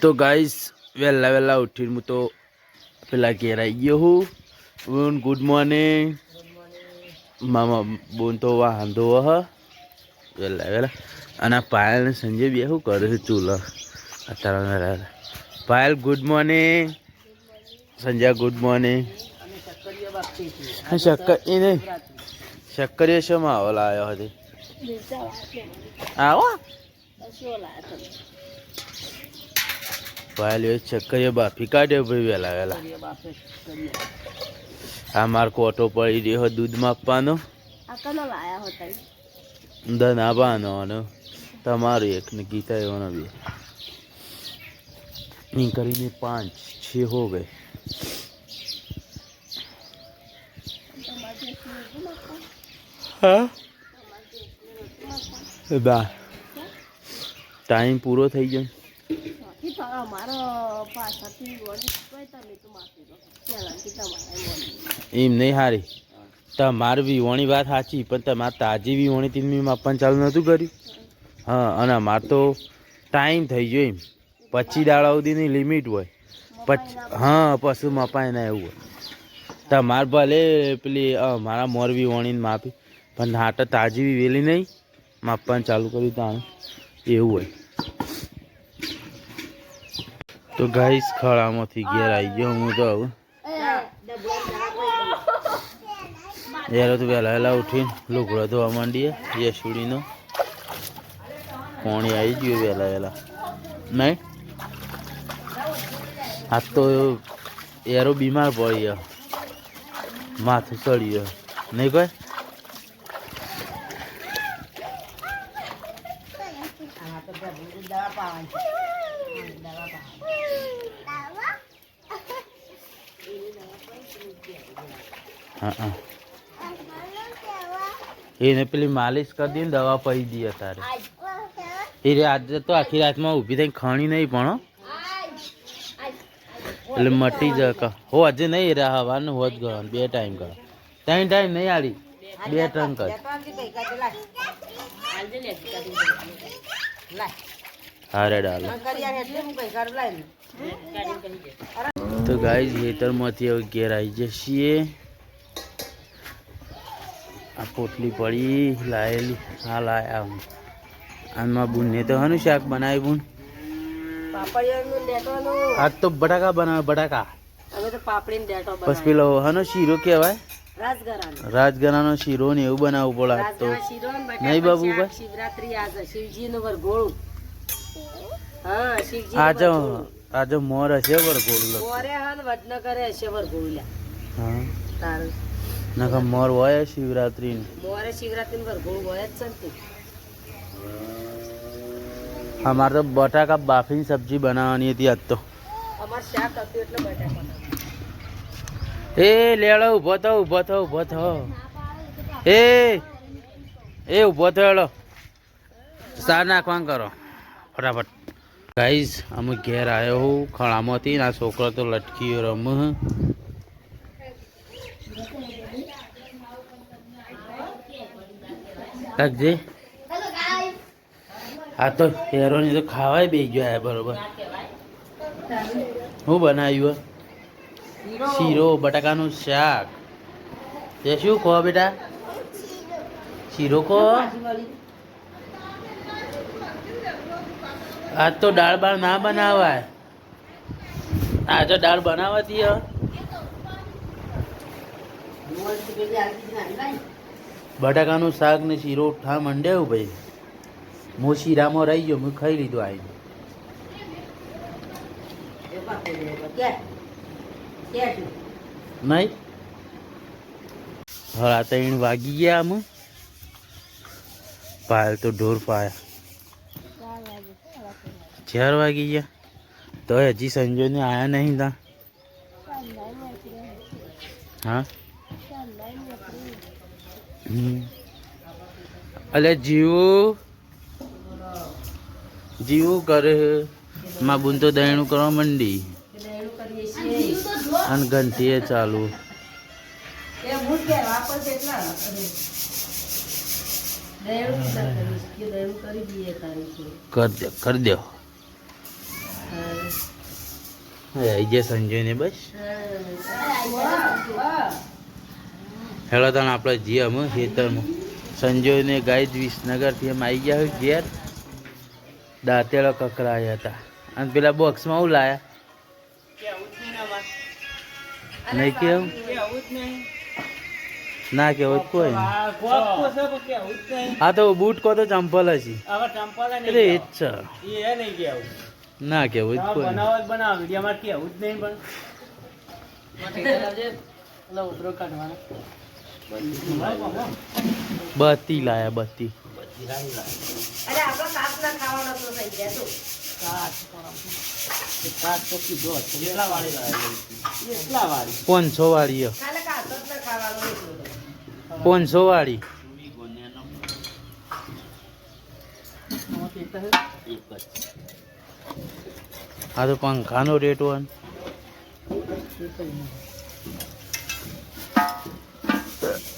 तो गाइस वेला वेला उठी हूँ तो पेला घेर आई गयो हूँ बोन गुड मॉर्निंग मामा बोन तो वांधो ह वेला वेला अना पायल ने संजय बे शू करे चूल्हा अत्यारे Payal good morning Sanjay good morning शक्कर नहीं शक्करिया शो मावल आयो हती आओ पायल शक्करिया बाफी काढ़्यो भाई वेला वेला आ मार कोटो पड़ी रह्यो दूध मापवानो धनाबानो तमारो एक ने गीता एवनो भी इन करीने 5-6 हो गए। हाँ टाइम पूरो थी गयो एम नहीं हारी तमार वीवोणी बात साची पण तमार ताजी वीवोणी तीन में मापन चालू नतु कर्यु। हाँ अने अमार तो टाइम थी गयो एम 25 दाड़ा सुधीनी लिमिट होय हाँ पशु मपाय ना एवुं तमार भले पेली मारा मोर वीवोणी मापी पण हाट ताजी वेली नहीं मापन चालू कर्यु ताण एवुं होय। तो गाइस खळामांथी घेर आई गयो हूँ तो हवे यार तो वेला वेला उठी लुगड़ा धोवा मांडीए यशुड़ीनो पानी आई गयो वेला वेला नहीं आज तो यारो बीमार पड़ी है माथु चढ़ी है नहीं कोई हाँ हाँ ये पेली मालिश कर दी दवा पी दी तारे ये आज तो आखी रात में उभी थी खाणी नहीं पण એટલે મટી જ હો આજે નહીં રે હવાન હોત ગયો બે ટાઈમ કર ત્રણ ટાઈમ નહીં આડી બે ટાઈમ કર હારે ડાલ તો ગાઈસ હેટર માંથી હવે ઘેર આવી જઈએ આ પોટલી પડી લાયેલી હા લાયા હું આમાં બુનને તો હનું શાક બનાવી બુન आज तो बटाका बना बटाका अबे तो पापड़ी ने डेटो बना बस पेलो हनो शीरो केवाय राजगरानो शीरो ने એવું બનાવવું પડે તો નહીં બાબુ ભાઈ शिवरात्रि आज शिवजी નો વરઘોડું हां शिवजी आज मोर હશે વરઘોડું મોરે હન વડનગરે હશે વરઘોડું લ્યા हां તાર નકા મોર હોય શિવરાત્રી મોરે શિવરાત્રી વરઘોડું હોય જ છે हमारे तो बटाका बाफी सब्जी बनानी थी आज तो हमार शाक હતું એટલે બટાકા ए लेड़ो उभो थो ए उभो थो हेलो सार नाखवान करो फटाफट गाइस हम घेर आयो हूँ खड़ामांथी ना छोकरा तो लटकी रम जे आ तो हेरो ने तो खावा बे गयो है बरोबर हूँ बनाव्यू शीरो बटाकानु शाक ये शू खो बेटा शीरो खो आज तो दाल बाल ना बनावा आज तो दाल बनावाती है बटाकानु शाक ने शीरो उठा मंडे हो भाई मो शीरा में रही गयो मैं खाई लीधो आई नहीं हरा 3 वागी गया हम पायल तो ढोर पाया 4 वागी गया तो हजी संजय ने आया नहीं था हाँ अले जीवू जीवू करे माँ बुन तो दहीणु करवा मंडी अन घंटी है चालू कर दो આવી ગયા સંજય ને બસ હેલો તને આપણે જી અમે ખેતરમાં સંજય ને ગાય વિસનગરથી એમ આવી ગયા હોય ઘેર દાંતેડા કકરાયા હતા અને પેલા બોક્સમાં હું લાયા નહીં કેવું ના કેવું કોઈ હા તો બૂટ કો તો ચંપલ હશે એટલે એ જ છે ના કેવું જ કોઈ બત્તી લાયા બત્તી અરે આપણો કાપ ના ખાવાનો તો થઈ ગયા તો કાચ 500 વાળી કાલે કાપ જ ના ખાવાનો 500 વાળી હા તો પંખાનો રેટ વન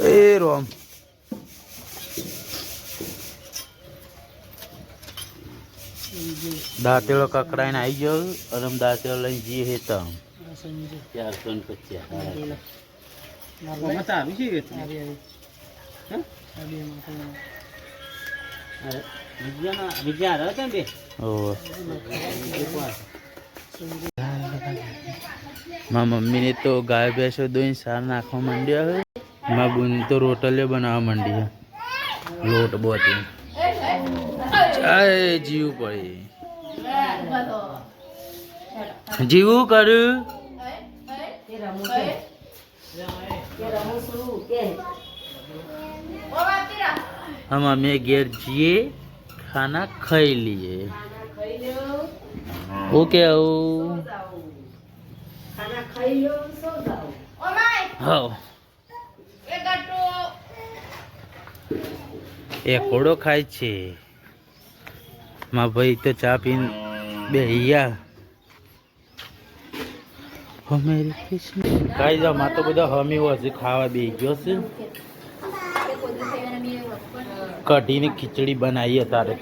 એ રોમ દાંતેડો કકડાઈને આવી ગયો અને દાંતેડો લઈને જઈએ હેતા 450 મારા મમ્મીને તો ગાય ભેંસો દોઈને સાર નાખવા માંડ્યા હોય મારા બુન તો રોટલીઓ બનાવવા માંડી છે લોટ બોતી જીવું પડે જીવું કરું हम हमें घेर जिए खाना खाई लिए ओके ખાના ખાઈ લો સો જાઓ हाँ એકોડો ખાય છે મારા ભાઈ તો ચા પીને બેહ્યા મેરી કૃષ્ણ કાઈ જા માં તો બધા હમી હશે ખાવા બેહી ગયો છે કઢીને ખીચડી બનાવી તારે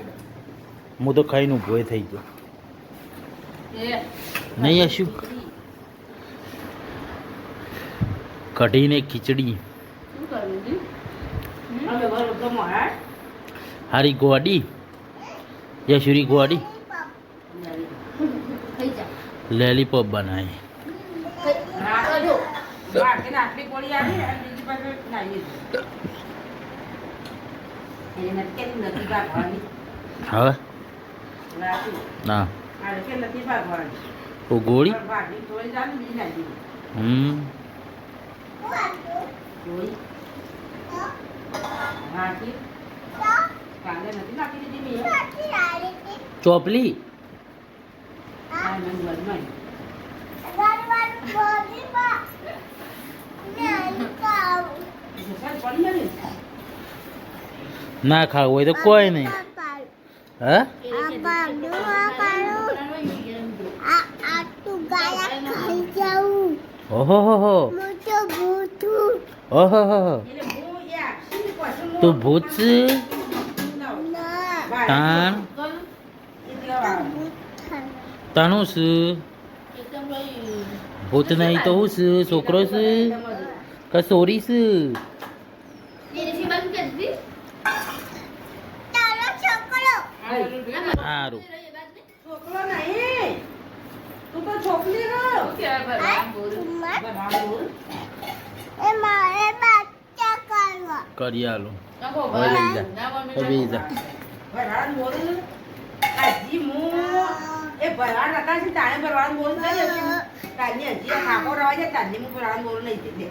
હું તો ખાઈને ઊભો થઈ ગયો નહીં હશું કઢીને ખીચડી હારી ગોડી યશુરી ગોડી લેલીપોપ બનાવી હવે ના ઓ ગોળી ચોપલી ના ખાવું હોય તો કોઈ નહીં હા ઓહો ઓહો તું ભૂત છે તાણ તાણું છે ભૂત નહીં તો હું છે છોકરો છે કે સોરી છે સારું છોકરો નહીં તું તો છોકરી કરી આલો લઈ જા ભરવાડ બોલ આજી મુ એ ભરવાડ રકા છે તાણે ભરવાડ બોલ નહીં તાની હજી ખાકો રવા છે તાની મુ ભરવાડ બોલ નહીં છે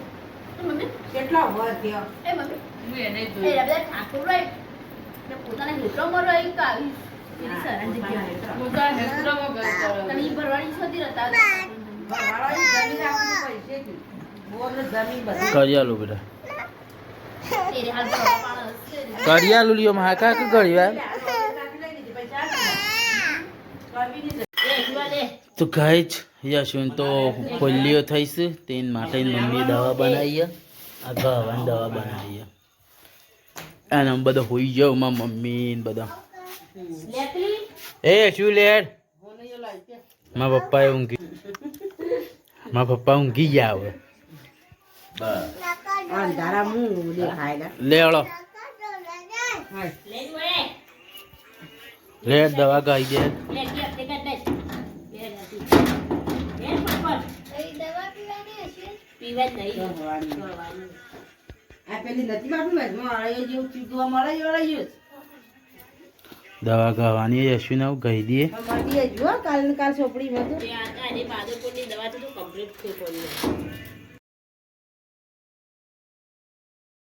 મમ્મી કેટલા વર થયો એ મમ્મી હું એને જોઈ એ બધા ઠાકોર રહી ને પોતાને હેતરો મરો એક આવી એની સરાન જગ્યા પોતા હેતરો મગર તમે ભરવાડી છોતી રહેતા ભરવાડી જમીન આપી પૈસે થી બોલ જમીન બધી કરી આલો બેટા કરી આલો લ્યો મહાકા કે ઘડી વાર તો ગાય જ યશુન તો પોલિયો થઈ છે તેના માટે મમ્મી દવા બનાવી આ ગવાની દવા બનાવી અને બધા હોઈ જાવ માં મમ્મી ને બધા એ શું લેડ મારા પપ્પાએ ઊંઘી મારા પપ્પા ઊંઘી ગયા હવે અંધારા હું દેખાય ને. લે હળો હા. લે દવા ગાઈ દે આ પેલી નથી બાપુ વચમાં અળાઈઓ જેવું ચૂકવા મળે એ અળાઈઓ જ. દવા ગાવાની યશુને આવું કહી દઈએ મળીએ જુઓ કાલ ને કાલ ચોપડીમાં તો.